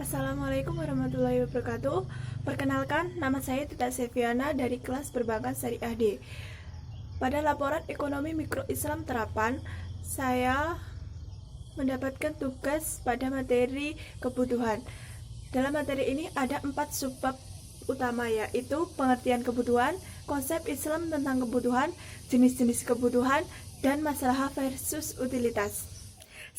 Assalamualaikum warahmatullahi wabarakatuh. Perkenalkan, nama saya Tita Seviana dari kelas Perbankan Syariah D. Pada laporan ekonomi mikro Islam terapan, saya mendapatkan tugas pada materi kebutuhan. Dalam materi ini ada 4 subbab utama, yaitu pengertian kebutuhan, konsep Islam tentang kebutuhan, jenis-jenis kebutuhan, dan masalah versus utilitas.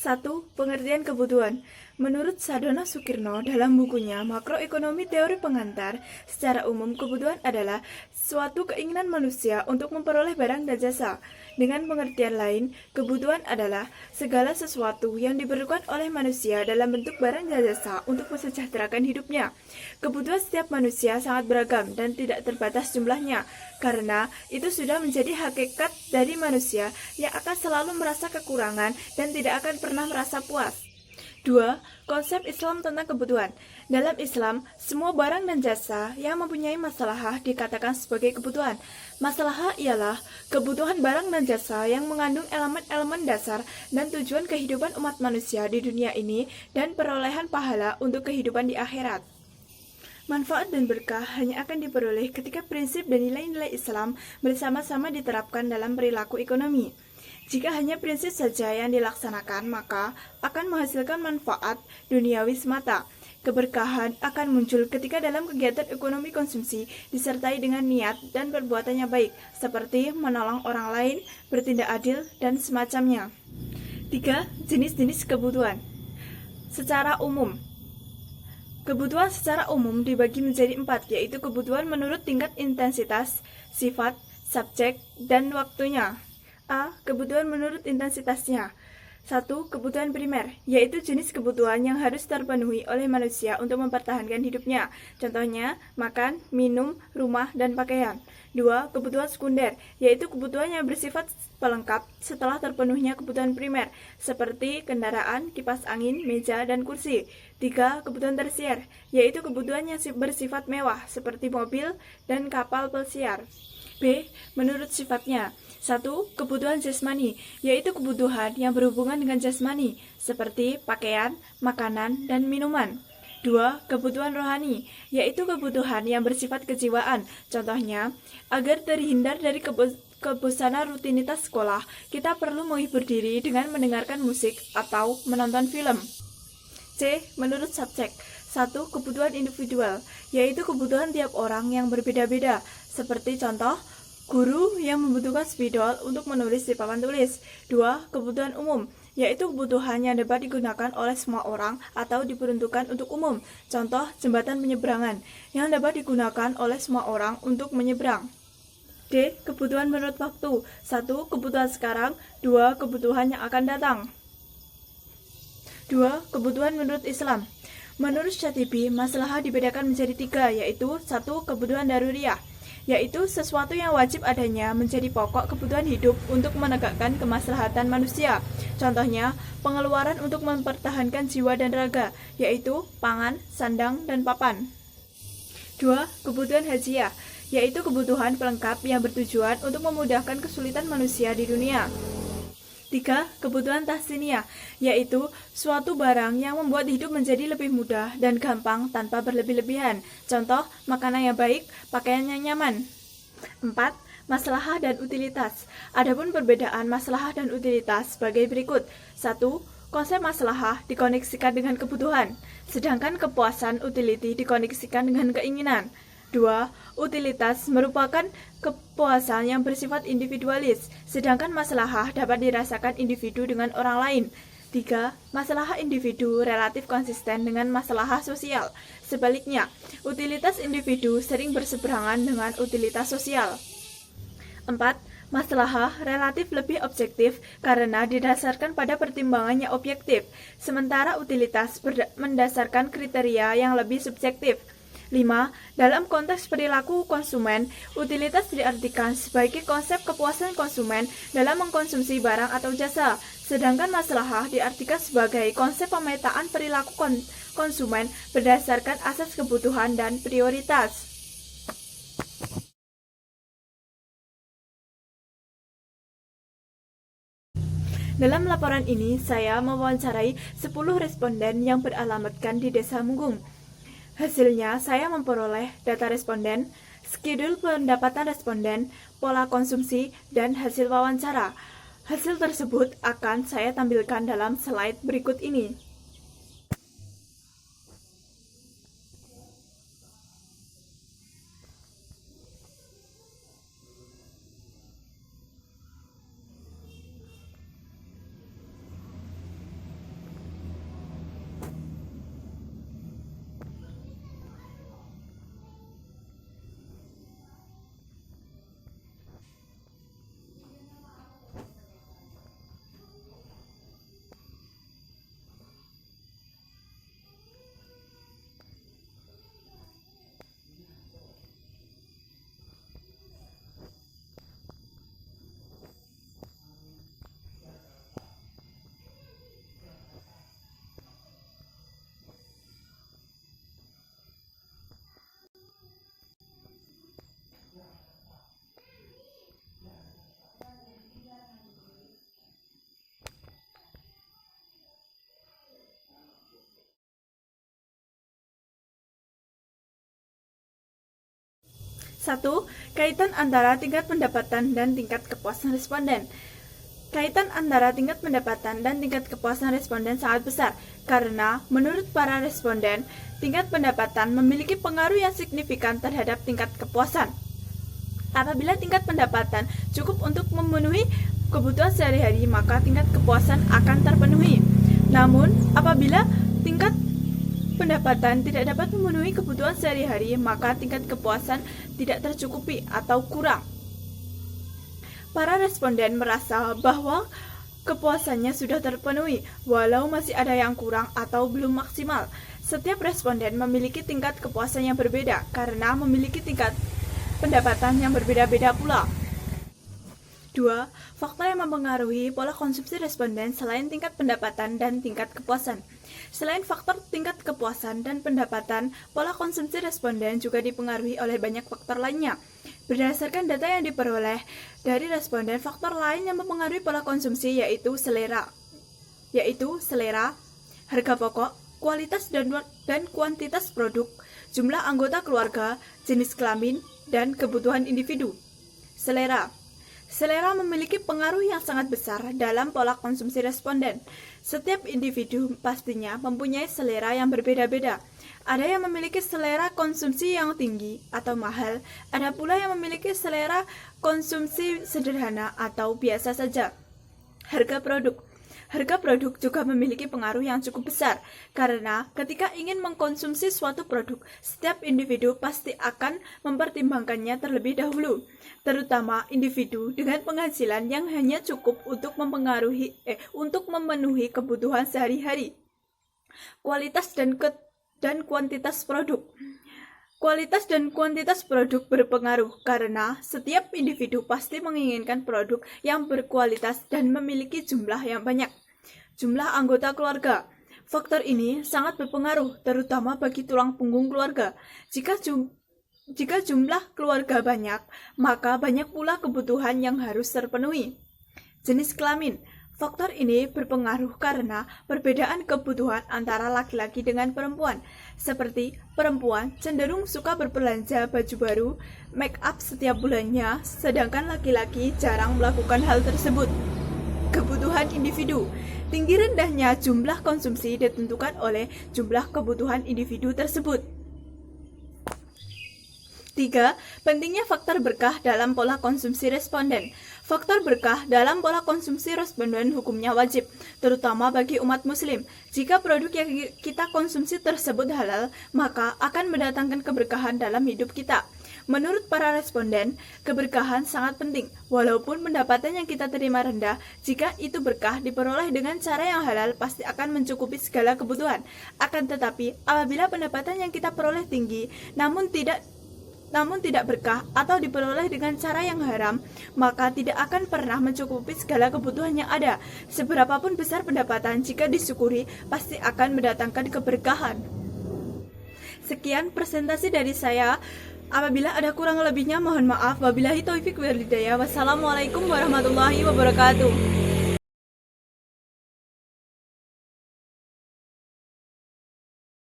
1. Pengertian kebutuhan. Menurut Sadono Sukirno dalam bukunya Makroekonomi Teori Pengantar, secara umum kebutuhan adalah suatu keinginan manusia untuk memperoleh barang dan jasa. Dengan pengertian lain, kebutuhan adalah segala sesuatu yang diperlukan oleh manusia dalam bentuk barang dan jasa untuk mensejahterakan hidupnya. Kebutuhan setiap manusia sangat beragam dan tidak terbatas jumlahnya, karena itu sudah menjadi hakikat dari manusia yang akan selalu merasa kekurangan dan tidak akan pernah merasa puas. 2. Konsep Islam tentang kebutuhan. Dalam Islam, semua barang dan jasa yang mempunyai masalah dikatakan sebagai kebutuhan. Masalah ialah kebutuhan barang dan jasa yang mengandung elemen-elemen dasar dan tujuan kehidupan umat manusia di dunia ini dan perolehan pahala untuk kehidupan di akhirat. Manfaat dan berkah hanya akan diperoleh ketika prinsip dan nilai-nilai Islam bersama-sama diterapkan dalam perilaku ekonomi. Jika hanya prinsip saja yang dilaksanakan, maka akan menghasilkan manfaat duniawi semata. Keberkahan akan muncul ketika dalam kegiatan ekonomi konsumsi disertai dengan niat dan perbuatan yang baik, seperti menolong orang lain, bertindak adil, dan semacamnya. 3. Jenis-jenis kebutuhan. Secara umum, kebutuhan secara umum dibagi menjadi 4, yaitu kebutuhan menurut tingkat intensitas, sifat, subjek, dan waktunya. A. Kebutuhan menurut intensitasnya. 1. Kebutuhan primer, yaitu jenis kebutuhan yang harus terpenuhi oleh manusia untuk mempertahankan hidupnya. Contohnya, makan, minum, rumah, dan pakaian. 2. Kebutuhan sekunder, yaitu kebutuhan yang bersifat pelengkap setelah terpenuhnya kebutuhan primer, seperti kendaraan, kipas angin, meja, dan kursi. 3. Kebutuhan tersier, yaitu kebutuhan yang bersifat mewah, seperti mobil dan kapal pesiar. B. Menurut sifatnya. 1. Kebutuhan jasmani, yaitu kebutuhan yang berhubungan dengan jasmani, seperti pakaian, makanan, dan minuman. 2. Kebutuhan rohani, yaitu kebutuhan yang bersifat kejiwaan. Contohnya, agar terhindar dari kebosanan rutinitas sekolah, kita perlu menghibur diri dengan mendengarkan musik atau menonton film. C. Menurut subjek. 1. Kebutuhan individual, yaitu kebutuhan tiap orang yang berbeda-beda, seperti contoh, guru yang membutuhkan spidol untuk menulis di papan tulis. 2. Kebutuhan umum, yaitu kebutuhan yang dapat digunakan oleh semua orang atau diperuntukkan untuk umum. Contoh, jembatan penyeberangan, yang dapat digunakan oleh semua orang untuk menyeberang. D. Kebutuhan menurut waktu. 1. Kebutuhan sekarang. 2. Kebutuhan yang akan datang. 2. Kebutuhan menurut Islam. Menurut Syatibi, masalah dibedakan menjadi 3, yaitu 1. Kebutuhan daruriyah, yaitu sesuatu yang wajib adanya menjadi pokok kebutuhan hidup untuk menegakkan kemaslahatan manusia. Contohnya, pengeluaran untuk mempertahankan jiwa dan raga, yaitu pangan, sandang, dan papan. 2. Kebutuhan hajiah, yaitu kebutuhan pelengkap yang bertujuan untuk memudahkan kesulitan manusia di dunia. 3. Kebutuhan tahsiniyah, yaitu suatu barang yang membuat hidup menjadi lebih mudah dan gampang tanpa berlebih-lebihan. Contoh, makanan yang baik, pakaian yang nyaman. 4. Maslahah dan utilitas. Adapun perbedaan maslahah dan utilitas sebagai berikut. 1. Konsep maslahah dikoneksikan dengan kebutuhan, sedangkan kepuasan utility dikoneksikan dengan keinginan. 2. Utilitas merupakan kepuasan yang bersifat individualis, sedangkan maslahah dapat dirasakan individu dengan orang lain. 3. Maslahah individu relatif konsisten dengan maslahah sosial. Sebaliknya, utilitas individu sering berseberangan dengan utilitas sosial. 4. Maslahah relatif lebih objektif karena didasarkan pada pertimbangan yang objektif, sementara utilitas mendasarkan kriteria yang lebih subjektif. 5. Dalam konteks perilaku konsumen, utilitas diartikan sebagai konsep kepuasan konsumen dalam mengkonsumsi barang atau jasa, sedangkan maslahah diartikan sebagai konsep pemetaan perilaku konsumen berdasarkan asas kebutuhan dan prioritas. Dalam laporan ini, saya mewawancarai 10 responden yang beralamatkan di Desa Munggung. Hasilnya, saya memperoleh data responden, schedule pendapatan responden, pola konsumsi, dan hasil wawancara. Hasil tersebut akan saya tampilkan dalam slide berikut ini. Satu, kaitan antara tingkat pendapatan dan tingkat kepuasan responden. Kaitan antara tingkat pendapatan dan tingkat kepuasan responden sangat besar, karena menurut para responden, tingkat pendapatan memiliki pengaruh yang signifikan terhadap tingkat kepuasan. Apabila tingkat pendapatan cukup untuk memenuhi kebutuhan sehari-hari, maka tingkat kepuasan akan terpenuhi. Namun, apabila tingkat pendapatan tidak dapat memenuhi kebutuhan sehari-hari, maka tingkat kepuasan tidak tercukupi atau kurang. Para responden merasa bahwa kepuasannya sudah terpenuhi, walau masih ada yang kurang atau belum maksimal. Setiap responden memiliki tingkat kepuasan yang berbeda karena memiliki tingkat pendapatan yang berbeda-beda pula. 2. Faktor yang mempengaruhi pola konsumsi responden selain tingkat pendapatan dan tingkat kepuasan. Selain faktor tingkat kepuasan dan pendapatan, pola konsumsi responden juga dipengaruhi oleh banyak faktor lainnya. Berdasarkan data yang diperoleh dari responden, faktor lain yang mempengaruhi pola konsumsi yaitu selera, harga pokok, kualitas dan kuantitas produk, jumlah anggota keluarga, jenis kelamin, dan kebutuhan individu. Selera memiliki pengaruh yang sangat besar dalam pola konsumsi responden. Setiap individu pastinya mempunyai selera yang berbeda-beda. Ada yang memiliki selera konsumsi yang tinggi atau mahal, ada pula yang memiliki selera konsumsi sederhana atau biasa saja. Harga produk juga memiliki pengaruh yang cukup besar, karena ketika ingin mengkonsumsi suatu produk, setiap individu pasti akan mempertimbangkannya terlebih dahulu, terutama individu dengan penghasilan yang hanya cukup untuk memenuhi kebutuhan sehari-hari. Kualitas dan kuantitas produk. Kualitas dan kuantitas produk berpengaruh karena setiap individu pasti menginginkan produk yang berkualitas dan memiliki jumlah yang banyak. Jumlah anggota keluarga. Faktor ini sangat berpengaruh, terutama bagi tulang punggung keluarga. Jika jumlah keluarga banyak, maka banyak pula kebutuhan yang harus terpenuhi. Jenis kelamin. Faktor ini berpengaruh karena perbedaan kebutuhan antara laki-laki dengan perempuan. Seperti perempuan cenderung suka berbelanja baju baru, make up setiap bulannya, sedangkan laki-laki jarang melakukan hal tersebut. Kebutuhan individu. Tinggi rendahnya jumlah konsumsi ditentukan oleh jumlah kebutuhan individu tersebut. 3. Pentingnya faktor berkah dalam pola konsumsi responden. Faktor berkah dalam pola konsumsi responden hukumnya wajib, terutama bagi umat muslim. Jika produk yang kita konsumsi tersebut halal, maka akan mendatangkan keberkahan dalam hidup kita. Menurut para responden, keberkahan sangat penting. Walaupun pendapatan yang kita terima rendah, jika itu berkah diperoleh dengan cara yang halal, pasti akan mencukupi segala kebutuhan. Akan tetapi, apabila pendapatan yang kita peroleh tinggi, namun tidak berkah atau diperoleh dengan cara yang haram, maka tidak akan pernah mencukupi segala kebutuhan yang ada. Seberapapun besar pendapatan, jika disyukuri, pasti akan mendatangkan keberkahan. Sekian presentasi dari saya. Apabila ada kurang lebihnya mohon maaf. Wabillahi taufiq wal hidayah. Wassalamualaikum warahmatullahi wabarakatuh.